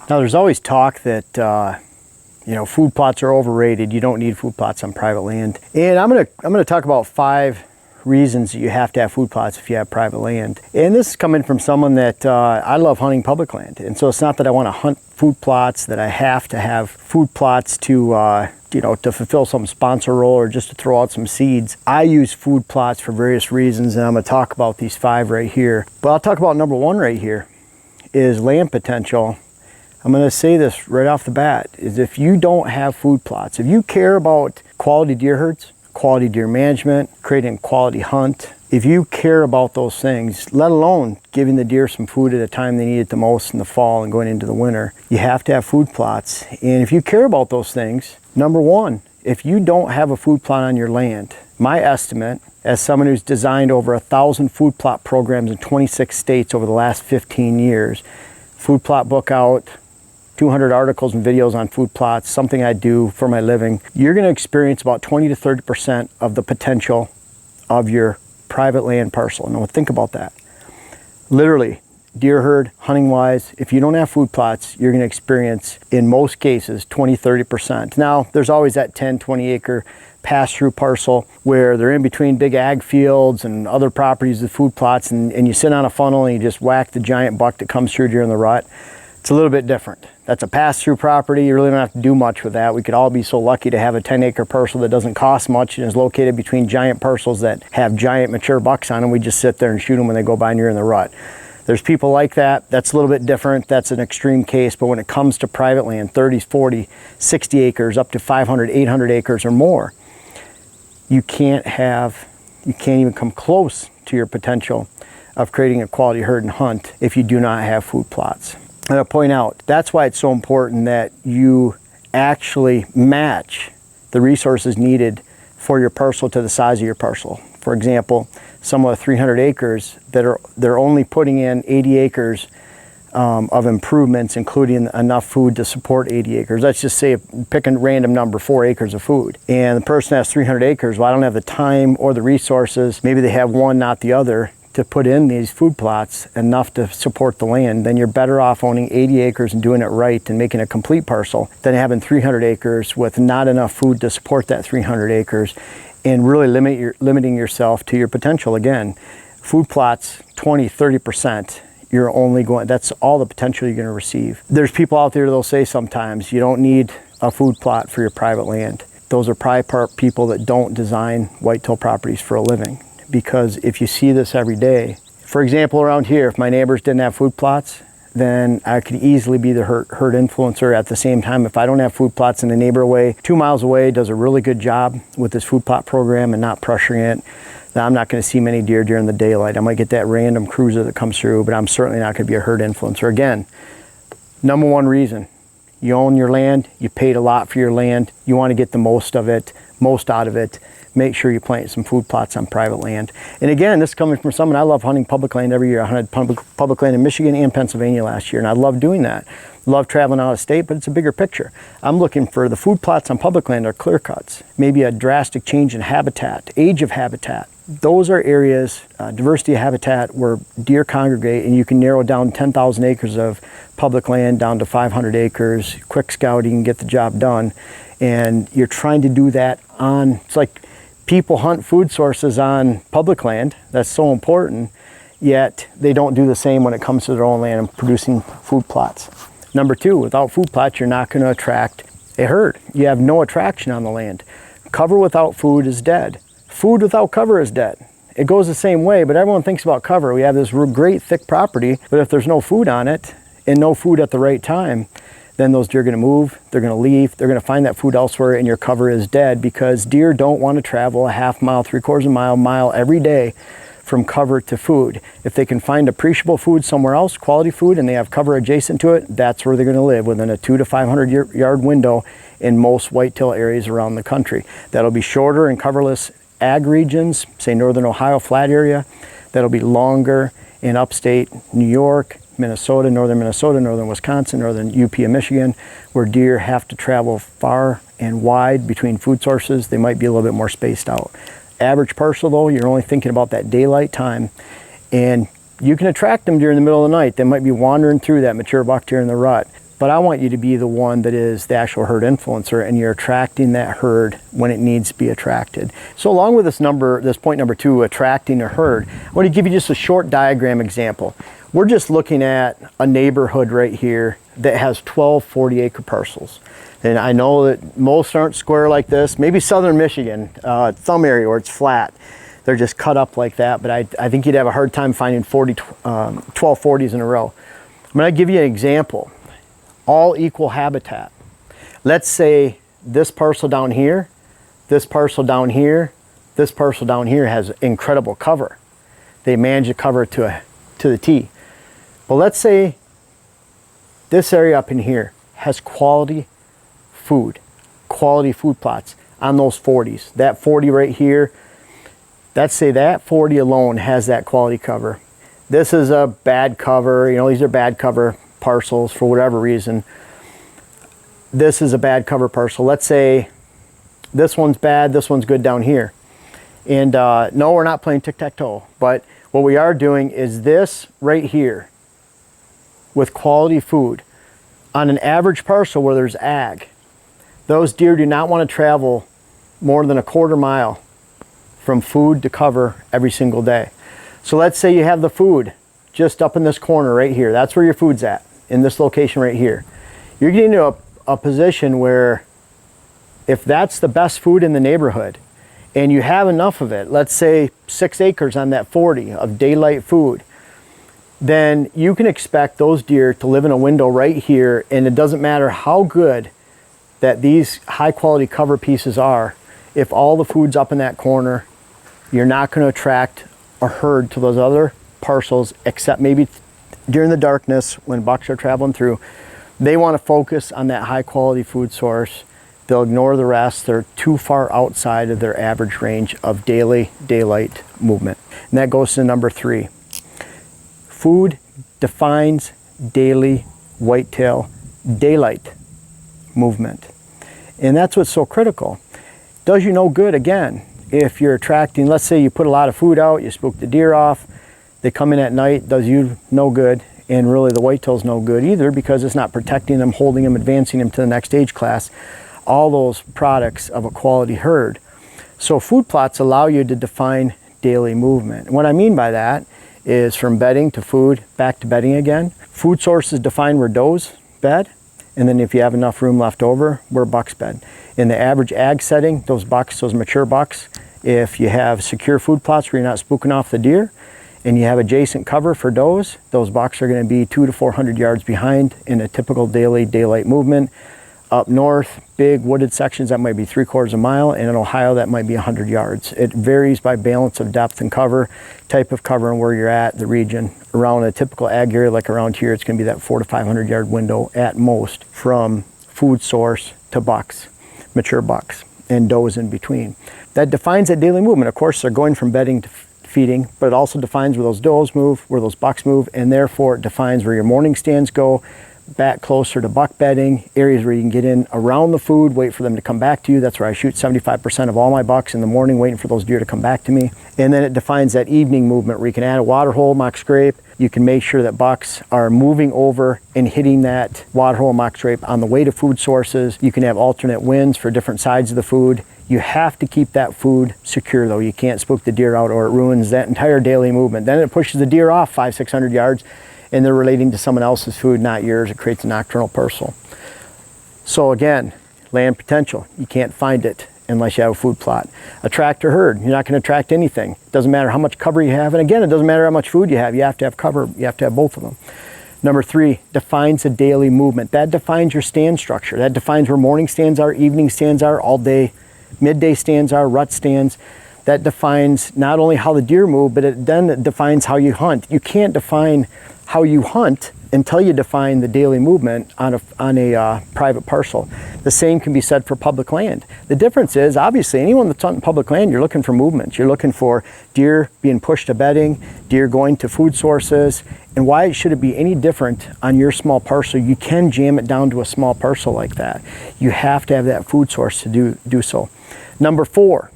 Now there's always talk that food plots are overrated. You don't need food plots on private land. And I'm gonna talk about 5 reasons that you have to have food plots if you have private land. And this is coming from someone that I love hunting public land. And so it's not that I want to hunt food plots, that I have to have food plots to to fulfill some sponsor role or just to throw out some seeds. I use food plots for various reasons, and I'm gonna talk about these 5 right here. But I'll talk about number 1 right here is land potential. I'm going to say this right off the bat, is if you don't have food plots, if you care about quality deer herds, quality deer management, creating a quality hunt, if you care about those things, let alone giving the deer some food at a time they need it the most in the fall and going into the winter, you have to have food plots. And if you care about those things, number 1, if you don't have a food plot on your land, my estimate, as someone who's designed over 1,000 food plot programs in 26 states over the last 15 years, food plot book out, 200 articles and videos on food plots, something I do for my living, you're going to experience about 20 to 30% of the potential of your private land parcel. Now think about that. Literally, deer herd, hunting wise, if you don't have food plots, you're going to experience, in most cases, 20-30%. Now, there's always that 10-20 acre pass-through parcel where they're in between big ag fields and other properties with food plots, and you sit on a funnel and you just whack the giant buck that comes through during the rut. It's a little bit different. That's a pass-through property. You really don't have to do much with that. We could all be so lucky to have a 10-acre parcel that doesn't cost much and is located between giant parcels that have giant mature bucks on them. We just sit there and shoot them when they go by and you're in the rut. There's people like that. That's a little bit different. That's an extreme case. But when it comes to private land, 30, 40, 60 acres, up to 500, 800 acres or more, you can't even come close to your potential of creating a quality herd and hunt if you do not have food plots. And I'll point out, that's why it's so important that you actually match the resources needed for your parcel to the size of your parcel. For example, some of the 300 acres they're only putting in 80 acres of improvements, including enough food to support 80 acres. Let's just say, pick a random number, 4 acres of food. And the person has 300 acres. Well, I don't have the time or the resources. Maybe they have one, not the other, to put in these food plots enough to support the land. Then you're better off owning 80 acres and doing it right and making a complete parcel than having 300 acres with not enough food to support that 300 acres and really limiting yourself to your potential. Again, food plots, 20-30%. You're only going, that's all the potential you're going to receive. There's people out there that'll say sometimes you don't need a food plot for your private land. Those are probably people that don't design whitetail properties for a living. Because if you see this every day, for example, around here, if my neighbors didn't have food plots, then I could easily be the herd influencer. At the same time, if I don't have food plots and the neighbor 2 miles away does a really good job with this food plot program and not pressuring it, then I'm not going to see many deer during the daylight. I might get that random cruiser that comes through, but I'm certainly not going to be a herd influencer. Again, number 1 reason, you own your land, you paid a lot for your land, you want to get the most out of it. Make sure you plant some food plots on private land. And again, this is coming from someone, I love hunting public land every year. I hunted public land in Michigan and Pennsylvania last year, and I love doing that. Love traveling out of state, but it's a bigger picture. I'm looking for the food plots on public land are clear cuts, maybe a drastic change in habitat, age of habitat. Those are areas, diversity of habitat, where deer congregate, and you can narrow down 10,000 acres of public land down to 500 acres, quick scouting, get the job done. And you're trying to do that it's like people hunt food sources on public land. That's so important, yet they don't do the same when it comes to their own land and producing food plots. Number 2, without food plots, you're not going to attract a herd. You have no attraction on the land. Cover without food is dead. Food without cover is dead. It goes the same way, but everyone thinks about cover. We have this great thick property, but if there's no food on it and no food at the right time, then those deer are going to move, they're going to leave, they're going to find that food elsewhere, and your cover is dead, because deer don't want to travel a half mile, 3/4 mile every day from cover to food. If they can find appreciable food somewhere else, quality food, and they have cover adjacent to it, that's where they're going to live, within a 200 to 500 yard window in most whitetail areas around the country. That'll be shorter in coverless ag regions, say northern Ohio flat area. That'll be longer in upstate New York, Minnesota, northern Wisconsin, northern UP and Michigan, where deer have to travel far and wide between food sources. They might be a little bit more spaced out. Average parcel though, you're only thinking about that daylight time, and you can attract them during the middle of the night. They might be wandering through that mature buck during the rut. but I want you to be the one that is the actual herd influencer, and you're attracting that herd when it needs to be attracted. So along with this point number 2, attracting a herd, I want to give you just a short diagram example. We're just looking at a neighborhood right here that has 12 40-acre parcels. And I know that most aren't square like this. Maybe southern Michigan, some area where it's flat, they're just cut up like that, but I think you'd have a hard time finding 12 40s in a row. I'm going to give you an example. All equal habitat. Let's say this parcel down here, this parcel down here, this parcel down here has incredible cover. They manage to cover it to the T. But let's say this area up in here has quality food plots on those 40s. That 40 right here, let's say that 40 alone has that quality cover. This is a bad cover, you know, these are bad cover parcels for whatever reason. This is a bad cover parcel. Let's say this one's bad, this one's good down here. And no, we're not playing tic-tac-toe, but what we are doing is this right here with quality food on an average parcel where there's ag. Those deer do not want to travel more than a quarter mile from food to cover every single day. So let's say you have the food just up in this corner right here. That's where your food's at, in this location right here. You're getting to a position where if that's the best food in the neighborhood and you have enough of it, let's say 6 acres on that 40 of daylight food, then you can expect those deer to live in a window right here, and it doesn't matter how good that these high quality cover pieces are. If all the food's up in that corner, you're not going to attract a herd to those other parcels, except maybe during the darkness when bucks are traveling through. They want to focus on that high quality food source. They'll ignore the rest. They're too far outside of their average range of daily daylight movement. And that goes to number 3. Food defines daily whitetail daylight movement. And that's what's so critical. Does you no good, again, if you're attracting, let's say you put a lot of food out, you spook the deer off, they come in at night, does you no good, and really the whitetail's no good either, because it's not protecting them, holding them, advancing them to the next age class, all those products of a quality herd. So food plots allow you to define daily movement. And what I mean by that is from bedding to food, back to bedding again. Food sources define where does bed, and then if you have enough room left over, where bucks bed. In the average ag setting, those bucks, those mature bucks, if you have secure food plots where you're not spooking off the deer, and you have adjacent cover for does, those bucks are going to be 200 to 400 yards behind in a typical daily daylight movement. Up north, big wooded sections, that might be 3/4 of a mile, and in Ohio that might be 100 yards. It varies by balance of depth and cover, type of cover, and where you're at, the region. Around a typical ag area like around here, it's going to be that 400 to 500 yard window at most from food source to bucks, mature bucks, and does in between. That defines that daily movement. Of course, they're going from bedding to feeding, but it also defines where those does move, where those bucks move, and therefore it defines where your morning stands go, back closer to buck bedding, areas where you can get in around the food, wait for them to come back to you. That's where I shoot 75% of all my bucks in the morning, waiting for those deer to come back to me. And then it defines that evening movement where you can add a water hole, mock scrape. You can make sure that bucks are moving over and hitting that water hole, mock scrape on the way to food sources. You can have alternate winds for different sides of the food. You have to keep that food secure though. You can't spook the deer out or it ruins that entire daily movement. Then it pushes the deer off 500 to 600 yards and they're relating to someone else's food, not yours. It creates a nocturnal parcel. So again, land potential. You can't find it unless you have a food plot. Attract or herd. You're not going to attract anything. It doesn't matter how much cover you have. And again, it doesn't matter how much food you have. You have to have cover. You have to have both of them. Number 3, defines a daily movement. That defines your stand structure. That defines where morning stands are, evening stands are, all day, midday stands are, rut stands. That defines not only how the deer move, but it defines how you hunt. You can't define how you hunt until you define the daily movement on a private parcel. The same can be said for public land. The difference is, obviously, anyone that's hunting public land, you're looking for movement. You're looking for deer being pushed to bedding, deer going to food sources, and why should it be any different on your small parcel? You can jam it down to a small parcel like that. You have to have that food source to do so. Number 4,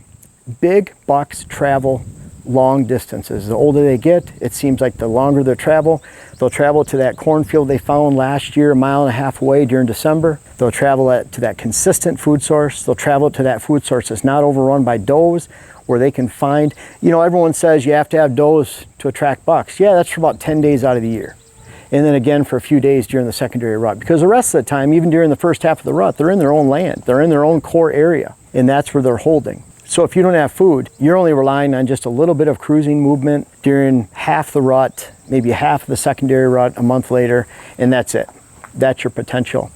big bucks travel long distances. The older they get, it seems like the longer they travel. They'll travel to that cornfield they found last year, 1.5 miles away during December. They'll travel to that consistent food source. They'll travel to that food source that's not overrun by does, where they can find, you know, everyone says you have to have does to attract bucks. Yeah, that's for about 10 days out of the year. And then again for a few days during the secondary rut. Because the rest of the time, even during the first half of the rut, they're in their own land. They're in their own core area. And that's where they're holding. So if you don't have food, you're only relying on just a little bit of cruising movement during half the rut, maybe half of the secondary rut a month later, and that's it. That's your potential.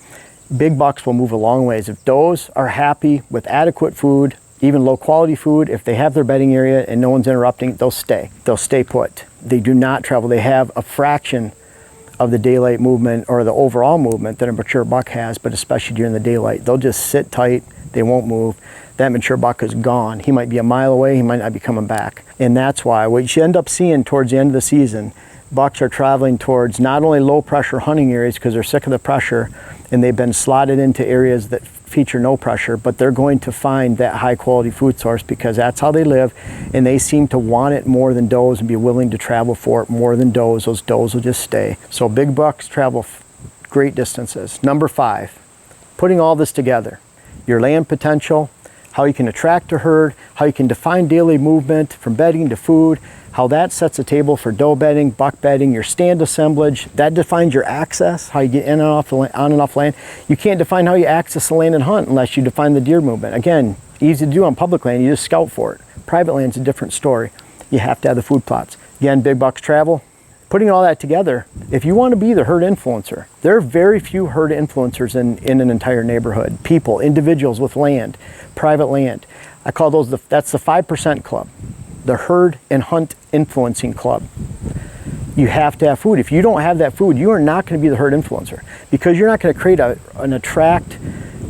Big bucks will move a long ways. If does are happy with adequate food, even low quality food, if they have their bedding area and no one's interrupting, they'll stay. They'll stay put. They do not travel. They have a fraction of the daylight movement or the overall movement that a mature buck has, but especially during the daylight. They'll just sit tight. They won't move. That mature buck is gone. He might be 1 mile away. He might not be coming back. And that's why what you end up seeing towards the end of the season, bucks are traveling towards not only low pressure hunting areas because they're sick of the pressure and they've been slotted into areas that feature no pressure, but they're going to find that high quality food source because that's how they live, and they seem to want it more than does and be willing to travel for it more than does. Those does will just stay. So big bucks travel great distances. Number 5, putting all this together, your land potential, how you can attract a herd, how you can define daily movement from bedding to food, how that sets a table for doe bedding, buck bedding, your stand assemblage. That defines your access, how you get in and off the on and off land. You can't define how you access the land and hunt unless you define the deer movement. Again, easy to do on public land, you just scout for it. Private land's a different story. You have to have the food plots. Again, big bucks travel. Putting all that together, if you want to be the herd influencer, there are very few herd influencers in an entire neighborhood. People, individuals with land, private land. I call those, that's the 5% club, the herd and hunt influencing club. You have to have food. If you don't have that food, you are not going to be the herd influencer because you're not going to create an attract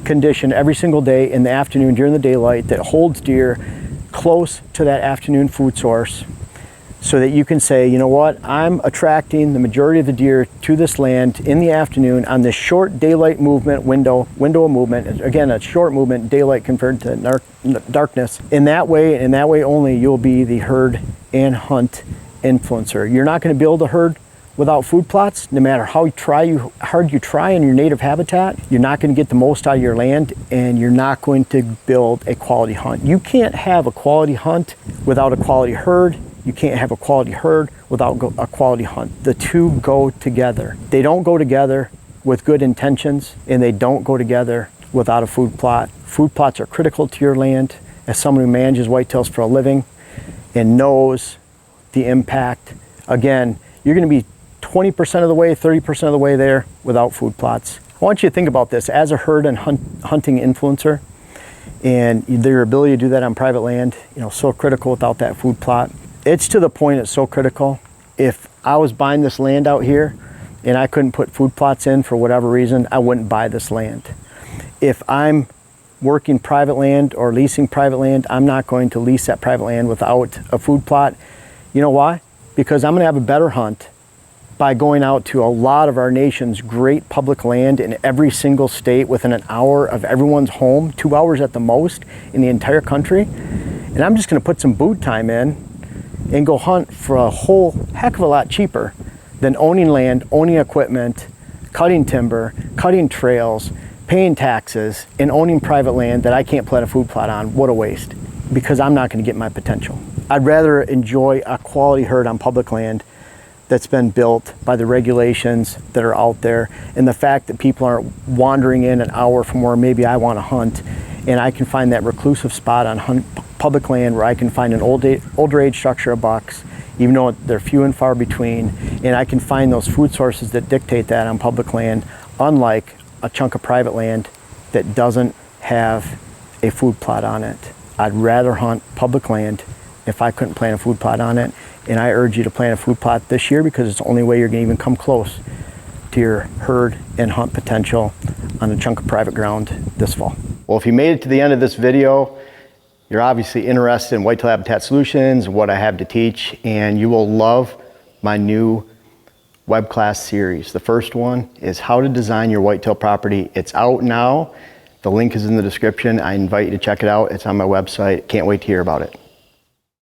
condition every single day in the afternoon during the daylight that holds deer close to that afternoon food source, so that you can say, you know what, I'm attracting the majority of the deer to this land in the afternoon on this short daylight movement window of movement. Again, a short movement, daylight compared to darkness. In that way, and that way only, you'll be the herd and hunt influencer. You're not going to build a herd without food plots. No matter how hard you try in your native habitat, you're not going to get the most out of your land, and you're not going to build a quality hunt. You can't have a quality hunt without a quality herd. You can't have a quality herd without a quality hunt. The two go together. They don't go together with good intentions, and they don't go together without a food plot. Food plots are critical to your land. As someone who manages whitetails for a living and knows the impact, again, you're going to be 20% of the way, 30% of the way there without food plots. I want you to think about this as a herd and hunting influencer, and their ability to do that on private land, you know, so critical without that food plot. It's to the point it's so critical. If I was buying this land out here and I couldn't put food plots in for whatever reason, I wouldn't buy this land. If I'm working private land or leasing private land, I'm not going to lease that private land without a food plot. You know why? Because I'm going to have a better hunt by going out to a lot of our nation's great public land in every single state within an hour of everyone's home, 2 hours at the most in the entire country. And I'm just going to put some boot time in and go hunt for a whole heck of a lot cheaper than owning land, owning equipment, cutting timber, cutting trails, paying taxes, and owning private land that I can't plant a food plot on. What a waste, because I'm not going to get my potential. I'd rather enjoy a quality herd on public land that's been built by the regulations that are out there, and the fact that people aren't wandering in an hour from where maybe I want to hunt, and I can find that reclusive spot on public land where I can find an older age structure of bucks, even though they're few and far between, and I can find those food sources that dictate that on public land, unlike a chunk of private land that doesn't have a food plot on it. I'd rather hunt public land if I couldn't plant a food plot on it, and I urge you to plant a food plot this year because it's the only way you're going to even come close to your herd and hunt potential on a chunk of private ground this fall. Well, if you made it to the end of this video, you're obviously interested in whitetail habitat solutions, what I have to teach, and you will love my new web class series. The first one is how to design your whitetail property. It's out now. The link is in the description. I invite you to check it out. It's on my website. Can't wait to hear about it.